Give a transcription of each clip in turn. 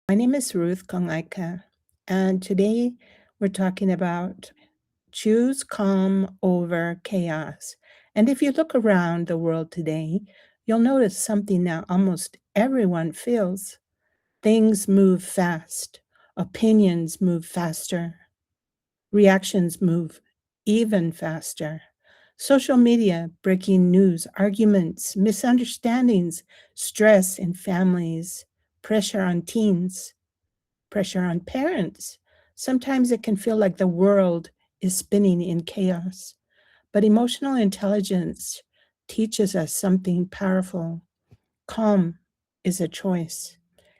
My name is Ruth Kongaika, and today we're talking about choose calm over chaos. And if you look around the world today, you'll notice something that almost everyone feels. Things move fast, opinions move faster, reactions move even faster. Social media, breaking news, arguments, misunderstandings, stress in families, pressure on teens, pressure on parents. Sometimes it can feel like the world is spinning in chaos. But emotional intelligence teaches us something powerful. Calm is a choice.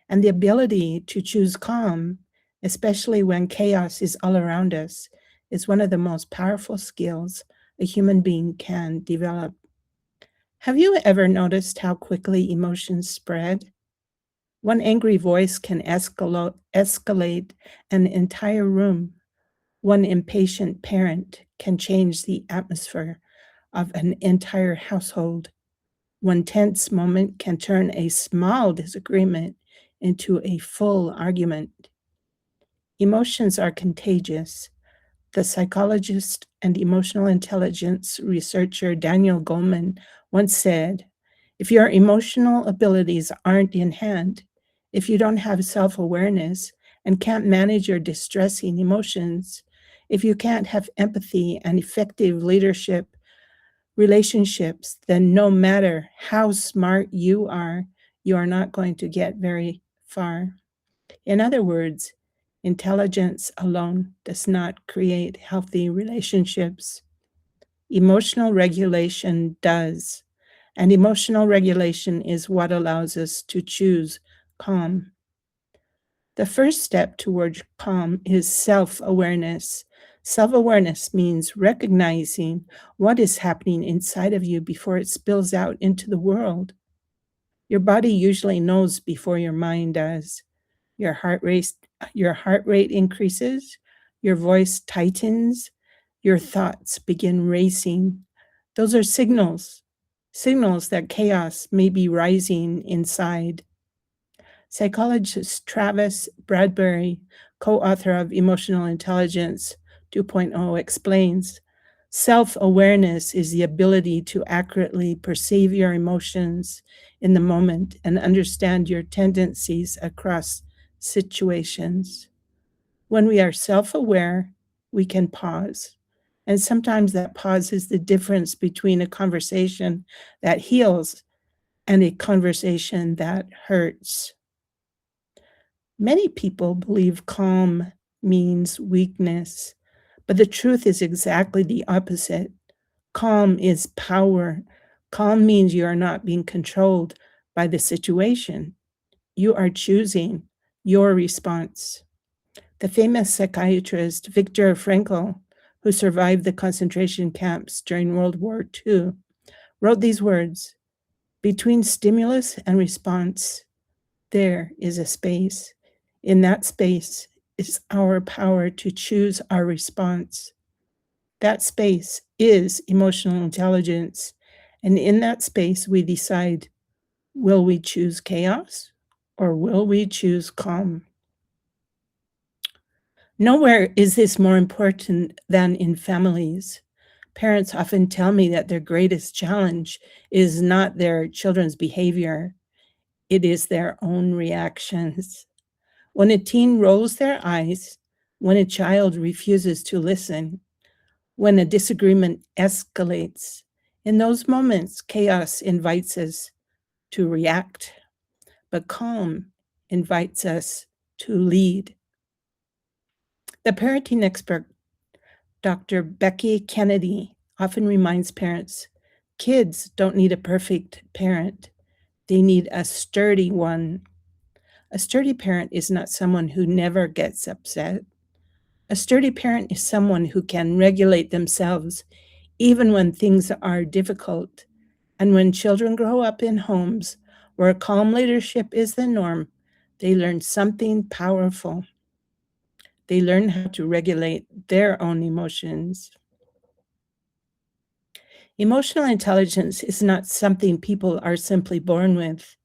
And the ability to choose calm, especially when chaos is all around us, is one of the most powerful skills a human being can develop. Have you ever noticed how quickly emotions spread? One angry voice can escalate an entire room. One impatient parent can change the atmosphere of an entire household. One tense moment can turn a small disagreement into a full argument. Emotions are contagious. The psychologist and emotional intelligence researcher Daniel Goleman once said, if your emotional abilities aren't in hand, if you don't have self awareness and can't manage your distressing emotions, if you can't have empathy and effective leadership relationships, then no matter how smart you are not going to get very far. In other words, intelligence alone does not create healthy relationships. Emotional regulation does. And emotional regulation is what allows us to choose calm. The first step toward calm is self awareness. Self awareness means recognizing what is happening inside of you before it spills out into the world. Your body usually knows before your mind does. Your heart rate, your heart rate increases, your voice tightens, your thoughts begin racing. Those are signals that chaos may be rising inside. Psychologist Travis Bradbury, co-author of Emotional Intelligence 2.0, explains, self-awareness is the ability to accurately perceive your emotions in the moment and understand your tendencies across situations. When we are self-aware, we can pause. And sometimes that pause is the difference between a conversation that heals and a conversation that hurts. Many people believe calm means weakness, but the truth is exactly the opposite. Calm is power. Calm means you are not being controlled by the situation. You are choosing your response. The famous psychiatrist Viktor Frankl, who survived the concentration camps during World War II, wrote these words, between stimulus and response, there is a space. In that space is our power to choose our response. That space is emotional intelligence. And in that space, we decide, will we choose chaos or will we choose calm? Nowhere is this more important than in families. Parents often tell me that their greatest challenge is not their children's behavior, it is their own reactions. When a teen rolls their eyes, when a child refuses to listen, when a disagreement escalates, in those moments, chaos invites us to react, but calm invites us to lead. The parenting expert, Dr. Becky Kennedy, often reminds parents kids don't need a perfect parent, they need a sturdy one. A sturdy parent is not someone who never gets upset. A sturdy parent is someone who can regulate themselves even when things are difficult. And when children grow up in homes where calm leadership is the norm, they learn something powerful. They learn how to regulate their own emotions. Emotional intelligence is not something people are simply born with.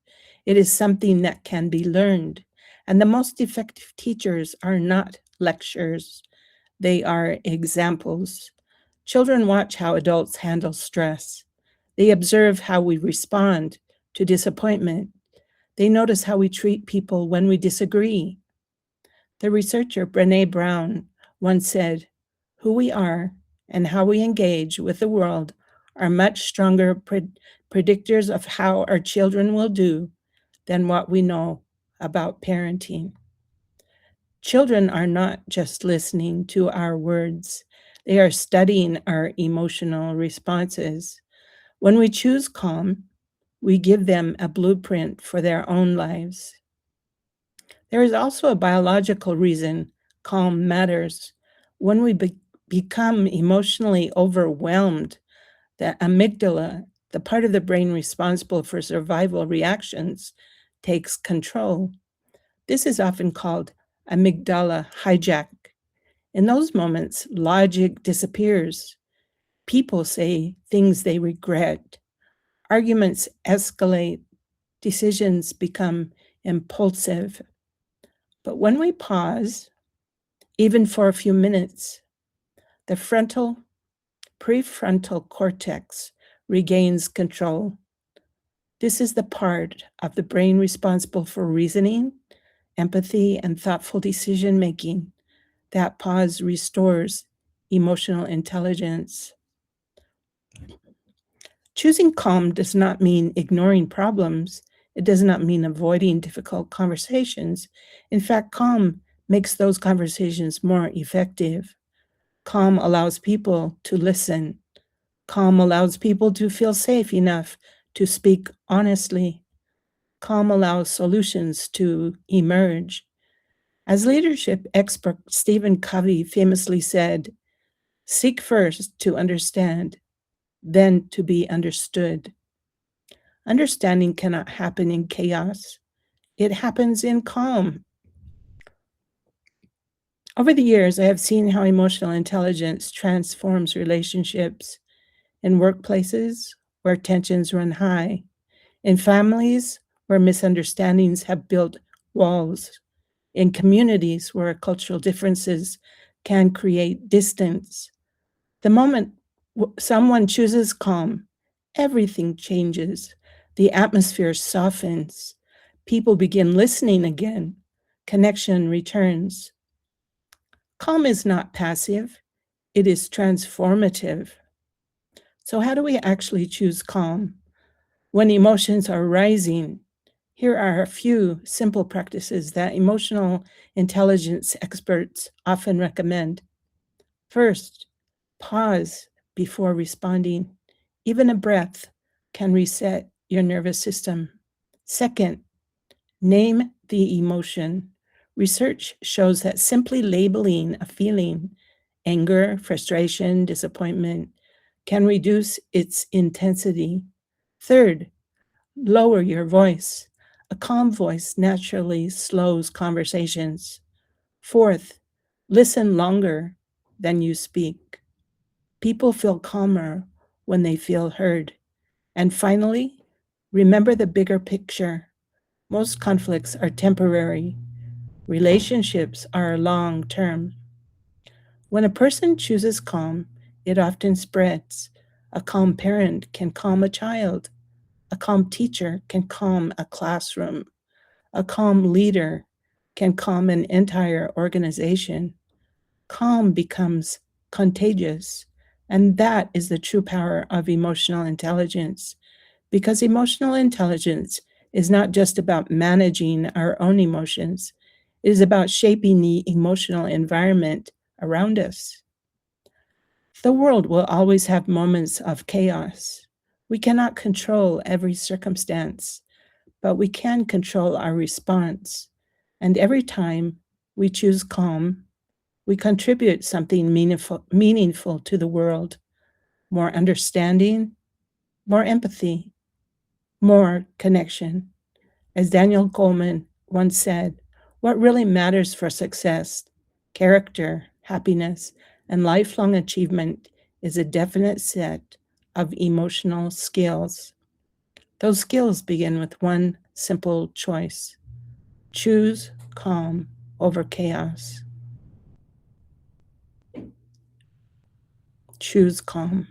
It is something that can be learned. And the most effective teachers are not lectures, they are examples. Children watch how adults handle stress. They observe how we respond to disappointment. They notice how we treat people when we disagree. The researcher Brene Brown once said, "Who we are and how we engage with the world are much stronger predictors of how our children will do than what we know about parenting." Children are not just listening to our words, they are studying our emotional responses. When we choose calm, we give them a blueprint for their own lives. There is also a biological reason calm matters. When we become emotionally overwhelmed, the amygdala, the part of the brain responsible for survival reactions, takes control. This is often called amygdala hijack. In those moments, logic disappears. People say things they regret. Arguments escalate. Decisions become impulsive. But when we pause, even for a few minutes, the prefrontal cortex regains control. This is the part of the brain responsible for reasoning, empathy, and thoughtful decision making. That pause restores emotional intelligence. Choosing calm does not mean ignoring problems. It does not mean avoiding difficult conversations. In fact, calm makes those conversations more effective. Calm allows people to listen. Calm allows people to feel safe enough to speak honestly. Calm allows solutions to emerge. As leadership expert Stephen Covey famously said, "Seek first to understand, then to be understood." Understanding cannot happen in chaos. It happens in calm. Over the years, I have seen how emotional intelligence transforms relationships in workplaces where tensions run high, in families where misunderstandings have built walls, in communities where cultural differences can create distance. The moment someone chooses calm, everything changes. The atmosphere softens. People begin listening again. Connection returns. Calm is not passive, it is transformative. So, how do we actually choose calm? When emotions are rising, here are a few simple practices that emotional intelligence experts often recommend. First, pause before responding. Even a breath can reset your nervous system. Second, name the emotion. Research shows that simply labeling a feeling, anger, frustration, disappointment, can reduce its intensity. Third, lower your voice. A calm voice naturally slows conversations. Fourth, listen longer than you speak. People feel calmer when they feel heard. And finally, remember the bigger picture. Most conflicts are temporary. Relationships are long term. When a person chooses calm, it often spreads. A calm parent can calm a child. A calm teacher can calm a classroom. A calm leader can calm an entire organization. Calm becomes contagious. And that is the true power of emotional intelligence. Because emotional intelligence is not just about managing our own emotions, it is about shaping the emotional environment around us. The world will always have moments of chaos. We cannot control every circumstance, but we can control our response. And every time we choose calm, we contribute something meaningful to the world: more understanding, more empathy, more connection. As Daniel Goleman once said, what really matters for success, character, happiness, and lifelong achievement is a definite set of emotional skills. Those skills begin with one simple choice: choose calm over chaos. Choose calm.